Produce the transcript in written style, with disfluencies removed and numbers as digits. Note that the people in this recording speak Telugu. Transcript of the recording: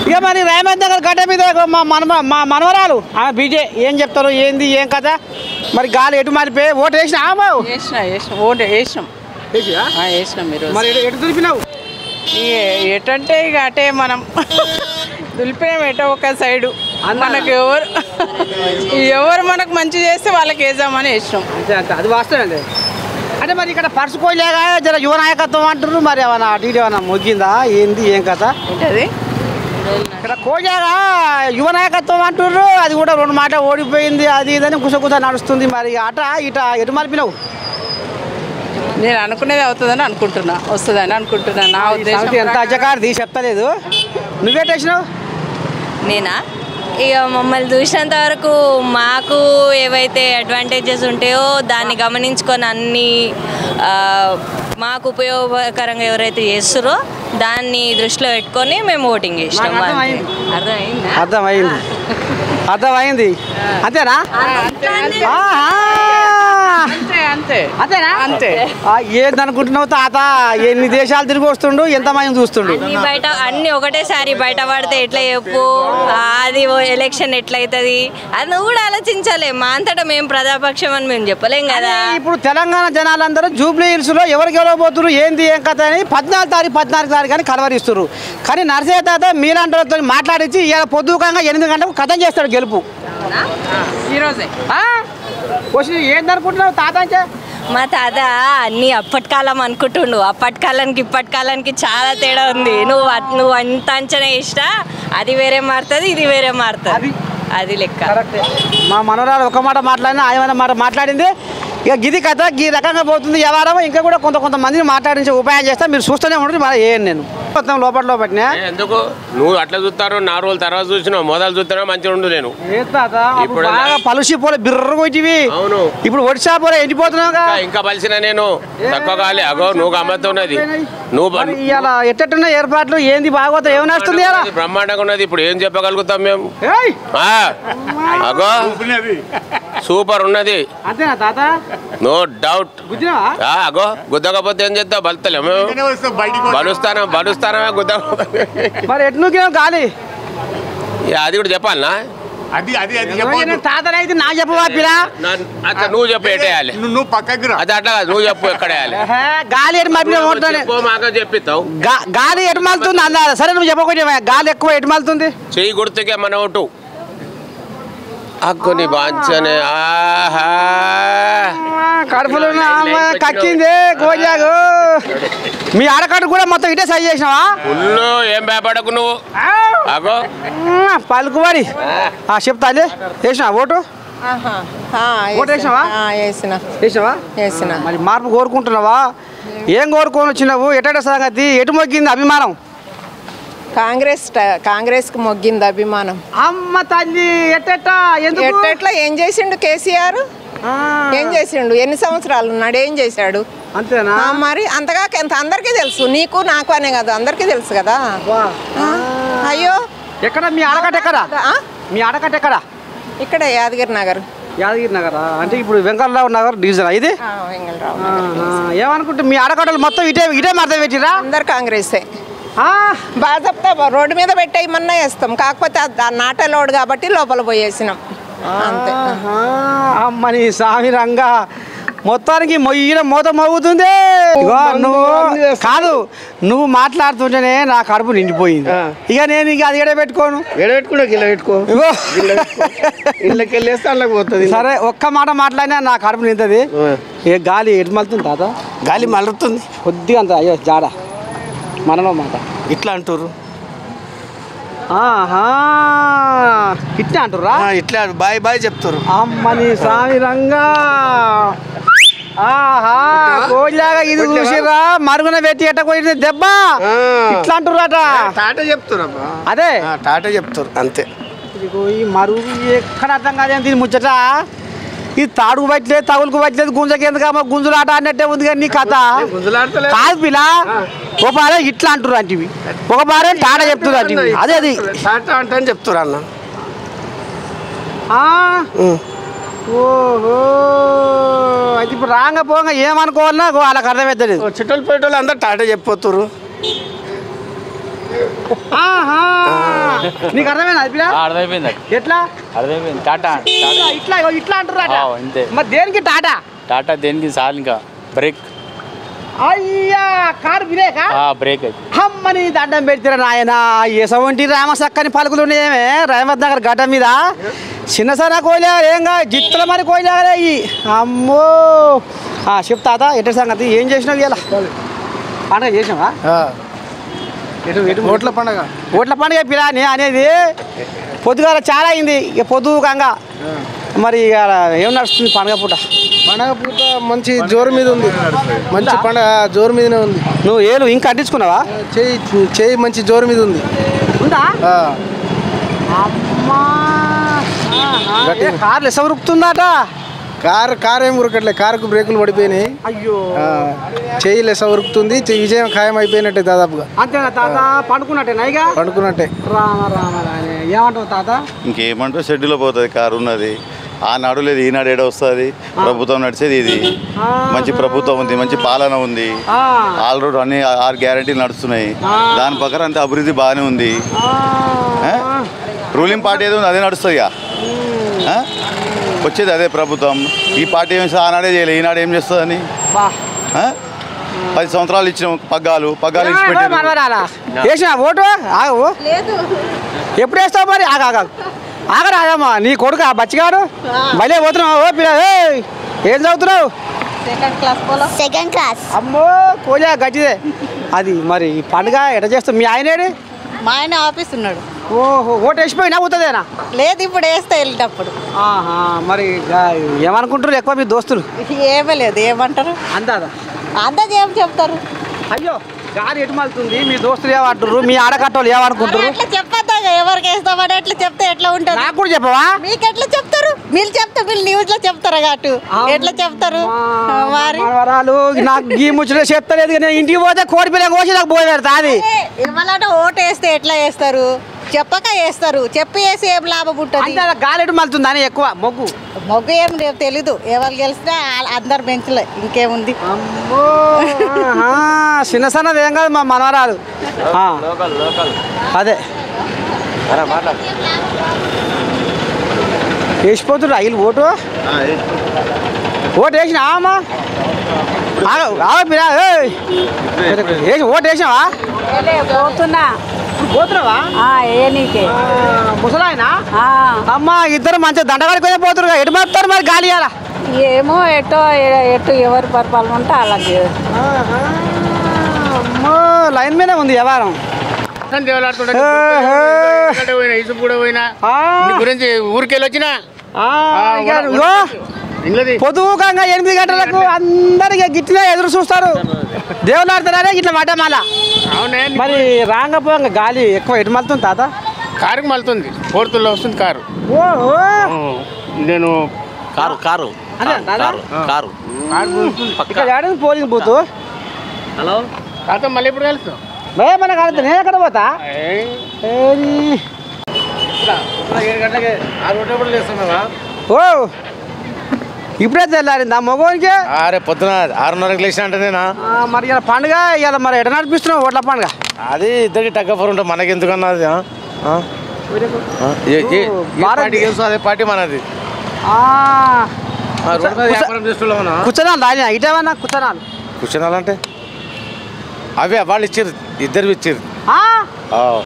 ఇక మరి రేవంత్ దగ్గర గడ్డ మీద మా మనవరాలు ఆమె బీజే ఏం చెప్తారు ఏంది ఏం కదా మరి గాలి ఎటు మారిపోయి ఓటు వేసినా ఓటు వేసినాం మీరు మరి ఎటు దులిపినావు ఎటంటే ఇక అటే మనం దులిపినాం ఎటో ఒక సైడు మనకు ఎవరు మనకు మంచి చేస్తే వాళ్ళకి వేద్దామని వేసినాం అంతే అది వాస్తవం అంటే మరి ఇక్కడ పరుచుకోలేగా జర యువ నాయకత్వం అంటారు మరి ఏమన్నా అటు ఇటు ఏమన్నా మొగ్గిందా ఏంది ఏం కథ ఏంటది ఇక్కడ కోజాగా యువ నాయకత్వం అంటుర్రు అది కూడా 2 మాట ఓడిపోయింది అది ఇదని కుసకుస నడుస్తుంది మరి అట ఇట ఎటు మలిపినావు నేను అనుకునేది అవుతుందని అనుకుంటున్నా వస్తుందని అనుకుంటున్నా నా ఉద్దేశం ఎంత అజకారిది చెప్తలేదు నువ్వేటేసినావు నేనా ఇక మమ్మల్ని చూసినంత వరకు మాకు ఏవైతే అడ్వాంటేజెస్ ఉంటాయో దాన్ని గమనించుకొని అన్ని మాకు ఉపయోగకరంగా ఎవరైతే చేస్తారో దాన్ని దృష్టిలో పెట్టుకొని మేము ఓటింగ్ చేసినాం. అర్థమైంది అంతేనా అంతే ఏందనుకుంటున్నావు తాత ఎన్ని దేశాలు తిరిగి వస్తుండు ఎంతమంది చూస్తుండు బయట అన్ని ఒకటేసారి బయట పడితే ఎట్లా చెప్పు అది ఎలక్షన్ ఎట్లయితుంది అది నువ్వు కూడా ఆలోచించాలి. మా అంతటా మేము ప్రజాపక్షం అని మేము చెప్పలేం కదా. ఇప్పుడు తెలంగాణ జనాలందరూ జూబ్లీ హిల్స్ లో ఎవరికి గెలవబోతున్నారు ఏంది ఏం కథ అని 14 తారీఖు కానీ కలవరిస్తున్నారు. కానీ నరసయ్య తాత మీలాంటి మాట్లాడించి ఇలా పొద్దుకంగా 8 గంటలకు కథం చేస్తాడు గెలుపు ఈరోజే. ఏందనుకుంటున్నావు తాత అంటే మా తాత అన్ని అప్పటి కాలం అనుకుంటుండు. అప్పటి కాలానికి ఇప్పటి కాలానికి చాలా తేడా ఉంది. నువ్వు అంత అంచనా ఇష్టా అది వేరే మారుతుంది ఇది వేరే మారుతుంది అది లెక్క. మా మనవరాలు ఒక మాట మాట్లాడినా ఆయన మాట మాట్లాడింది. ఇక గిది కథ ఈ రకంగా పోతుంది వ్యవహారం. ఇంకా కూడా కొంతమందిని మాట్లాడించే ఉపాయం చేస్తా మీరు చూస్తూనే ఉంటుంది. మరి ఏం నేను మొత్తం లోపల ఎందుకు నువ్వు అట్లా చూస్తారు 4 రోజుల తర్వాత చూసినావు మొదలు చూస్తున్నా మంచిగా ఉండు. నేను ఇప్పుడు పలుసి పోలే బిర్ర కొట్టివి అవును ఇప్పుడు ఒడిశా పోలే ఎండిపోతున్నావుగా ఇంకా పలిసిన నేను తక్కువ కాలే అగో నువ్వు గమ్మత్తున్నది నువ్వు ఇలా ఎట్టట్టున్న ఏర్పాట్లు ఏంది బాగోతా ఏమైనా వస్తుంది బ్రహ్మాండంగా ఉన్నది. ఇప్పుడు ఏం చెప్పగలుగుతాం మేము అగో సూపర్ ఉన్నది అంతేనా తాత నో డౌట్. అగో గుద్దకపోతే ఏం చేస్తావు బలుతలేము బలుస్తానా మరి ఎట్లు గాలి అది కూడా చెప్పాలనా తాతనైతే నా చెప్పవా పిరా నువ్వు చెప్పు ఎట్టేయాలి నువ్వు పక్కకి రా అది అట్లా నువ్వు చెప్పు ఎక్కడ వేయాలి గాలి ఎటు మాకు చెప్పిస్తావు గాలి ఎటు మలుతుంది అన్నా సరే నువ్వు చెప్పకుండా గాలి ఎక్కువ ఎటు మలుతుంది చెయ్యి గుర్తుకే మన ఓటు అక్కుని బాంచనే ఆహా కడుపులో కక్కింది గోజాగు మీ ఆడకట్టు కూడా మొత్తం ఇటే సై చేసినావా ఫుల్లు ఏం భయపడకు నువ్వు అగో పలుకుబడి చెప్తా వేసినా ఓటు వేసినావా మరి మార్పు కోరుకుంటున్నావా ఏం కోరుకొని వచ్చినావు ఎట సంగతి ఎటు మొగ్గింది అభిమానం కాంగ్రెస్కి మొగ్గింది అభిమానం. అమ్మ తల్లి ఎట్టెట్లా ఏం చేసిండు కేసీఆర్ ఏం చేసిండు ఎన్ని సంవత్సరాలు ఉన్నాడు ఏం చేశాడు అంతేనా మరి అంతగా అందరికీ తెలుసు నీకు నాకు అనే కాదు అందరికీ తెలుసు కదా. అయ్యో ఎక్కడ మీ ఆడకట్ట ఎక్కడ ఇక్కడ యాదగిరి నగర్ అంటే ఇప్పుడు వెంకటరావు నగర్ డివిజన్ ఇది ఏమనుకుంటే మీ ఆడకట్టలు మొత్తం ఇటే మర్థం పెట్టిరా అందరు కాంగ్రెసే బాగా చెప్తా రోడ్డు మీద పెట్టేయమన్నా వేస్తాం కాకపోతే నాటే లోడ్ కాబట్టి లోపల పోయేసినాం అంతే. అమ్మని స్వామి రంగా మొత్తానికి మొయ్యిన మూత మోగుతుంది. కాదు నువ్వు మాట్లాడుతుంటేనే నా కడుపు నిండిపోయింది. ఇక నేను ఇక అది ఎడబెట్టుకోను సరే ఒక్క మాట మాట్లాడినా నా కడుపు నింతది. ఏ గాలి ఎటు మలుతుంది తాత గాలి మలుతుంది కొద్దిగా అంత అయ్యో జాడ మనలో మాట ఇట్లా అంటారు ఇట్లా అంటుర్రా ఇట్లా బాయ్ చెప్తారు. అమ్మని స్వామి రంగా కోళ్ళగా ఇది చూసిరా మరుగున పెట్టి ఎట్ట పోయింది దెబ్బ ఇట్లా అంటుర్రట టాటా చెప్తారు అదే టాటా చెప్తారు అంతే. ఈ మరుగు ఎక్కడ అర్థం కాదేమో దీని ముచ్చట ఇది తాడుకు పట్టలేదు తగులుకు పట్టలేదు గుంజకెందుకమ్మా గుంజులాట అన్నట్టే ఉంది కానీ నీ కథ కాదు పిలా ఒక బారే ఇట్లా అంటారు అంటివి ఒక బారే టాటా చెప్తున్నారు అంటివి అదే అది టాటా అంటే అని చెప్తారు అన్న. ఓహో అయితే ఇప్పుడు రాంగ పోగా ఏమనుకోవాలన్నా వాళ్ళకి అర్థమవుతుంది. చుట్టలు పెట్టేవాళ్ళు అందరు టాటా చెప్పిపోతారు. నీకు అర్థమైంది అది పిల్ల అర్థమైపోయింది ఎట్లా అర్థమైపోయింది టాటా ఇట్లా ఇట్లా అంటారు అంతే మరి దేనికి టాటా టాటా దేనికి చాలు ఇంకా బ్రేక్ అయ్యా కారు బ్రేకా బ్రేక్ అయితే అమ్మని దండం పెడతారా నాయన ఎసవంటి రామసక్కని పలుకులు ఉన్నాయేమే రేవంత్ నగర్ గడ్డ మీద చిన్న సన్న కోయిలా ఏంగా జిత్తుల మరి కోయిలా అమ్మో చెప్తాత ఎటు సంగతి ఏం చేసినావు ఇలా పండుగ చేసినావా ఓట్ల పండగ ఓట్ల పండుగ పిల్లని అనేది పొద్దుగాల చాలా అయింది ఇక పొద్దుకంగా మరి ఇక ఏం నడుస్తుంది పండుగ పూట మంచి జోరు మీద ఉంది మంచి పండగ జోరు మీదనే ఉంది నువ్వు ఏలు ఇంకా అంటించుకున్నావా చేయి మంచి జోరు మీద ఉంది ఉందా అమ్మా కార్లు ఎస ఉరుకుతుందట కారు ఏం ఉరకట్లే కారుకు బ్రేకులు పడిపోయినాయి అయ్యో చేయి లెస ఉరుకుతుంది విజయం ఖాయం అయిపోయినట్టే దాదాపుగా అంతేనా తాత పండుకున్నట్టే నైగా పండుకున్నట్టే రామ రామ ఏమంటావు తాత ఇంకేమంటే షెడ్యూల్లో పోతుంది కారు ఉన్నది ఆనాడు లేదు ఈనాడు ఏడ వస్తుంది ప్రభుత్వం నడిచేది ఇది మంచి ప్రభుత్వం ఉంది మంచి పాలన ఉంది ఆల్రెడీ అన్ని 6 గ్యారెంటీలు నడుస్తున్నాయి దాని ప్రకారం అంతే అభివృద్ధి బాగానే ఉంది రూలింగ్ పార్టీ ఏదో ఉంది అదే నడుస్తుంది వచ్చేది అదే ప్రభుత్వం ఈ పార్టీ ఏం ఆనాడే చేయలేదు ఈనాడు ఏం చేస్తుందని 10 సంవత్సరాలు ఇచ్చిన పగ్గాలు ఇచ్చి పెట్టారు ఓటు ఆగవు ఎప్పుడు వేస్తావు మరి ఆగరాదమ్మా నీ కొడుకు బచ్చిగాడు భలే పోతున్నావు ఓ పిల్ల ఏం చదువుతున్నావు సెకండ్ క్లాస్ అమ్మో కోజా గచ్చిదే అది మరి ఈ పండుగ ఎట్లా చేస్తావు మీ ఆయనేడు మా ఆయన ఆఫీస్ ఉన్నాడు ఓహో ఓటు వేసిపోయినా అవుతుందేనా లేదు ఇప్పుడు వేస్తే వెళ్ళేటప్పుడు మరి ఏమనుకుంటారు ఎక్కువ మీ దోస్తులు ఏమీ లేదు ఏమంటారు అందాజ ఏం చెప్తారు అయ్యో గాలి ఎటు మలుతుంది మీ దోస్తులు ఏమంటారు మీ ఆడకట్టోళ్ళు ఏమనుకుంటారు ఎట్లా చెప్పొద్దా ఎవరికి వేస్తామని ఎట్లా చెప్తే ఎట్లా ఉంటుంది నాకు కూడా చెప్పవా మీకు ఎట్లా చెప్తారు మీరు న్యూస్ లో చెప్తారా కాటు ఎట్లా చెప్తారు మరి నాకు ఈ ముచ్చట చెప్తలేదు కానీ ఇంటికి పోతే కోడి పిల్ల కోసి నాకు పోయి పెడతా అది ఇవ్వాలంటే ఓటు వేస్తే ఎట్లా వేస్తారు చెప్పక వేస్తారు చెప్పి వేసి ఏం లాభం ఉంటుంది గాలి ఎటు మలుతుంది అని ఎక్కువ మొగ్గు ఏం తెలీదు ఎవరు గెలిచినా అందరు బెంచ్లే ఇంకేముంది చిన్న సన్నది ఏం కాదు మా మనవరాలు అదే వేసిపోతున్నారు ఐలు ఓటు వేసినా అమ్మా ఓటు వేసినావా పోతున్నావా ముసలాయనా అమ్మా ఇద్దరు మంచిగా దండగారికి పోతున్నారు ఎటు మారుతారు మరి గాలి అలా ఏమో ఎటు ఎవరి పరిపాలన ఉంటే అలాగే అమ్మో లైన్ మీదే ఉంది వ్యవహారం గురించి ఊరికెళ్ళి వచ్చినా పొదువుకంగా 8 గంటలకు అందరికి గిట్లే ఎదురు చూస్తారు దేవులాడుతారే ఇట్లా మాట మళ్ళా మరి రాంగపోంగ గాలి ఎక్కువ ఎటు మలుతుంది తాత కారుకి మలుతుంది 4th లో వస్తుంది కారు నేను కారు ఇక్కడ పోలింగ్ బూత్ హలో తాత మళ్ళీ ఎప్పుడు కలుస్తావు మన కలుతా నేను ఎక్కడ పోతా 7 గంటలకి 6 గంటలు లేస్తున్నావా ఇప్పుడే తెల్లారిందా మగోనికి అరే పొద్దున 6:30కి లేచిన అంటే నేనా మరి ఇలా పండుగ ఇలా మరి ఎట నడిపిస్తున్నావు ఓట్ల పండుగ అది ఇద్దరికి టగ్గఫర్ ఉంటుంది మనకి ఎందుకన్నది అదే పార్టీ మనది కూర్చోనాలు రాజా ఇటేమన్నా కూర్చోనాలు అంటే అవే వాళ్ళు ఇచ్చారు ఇద్దరు ఇచ్చారు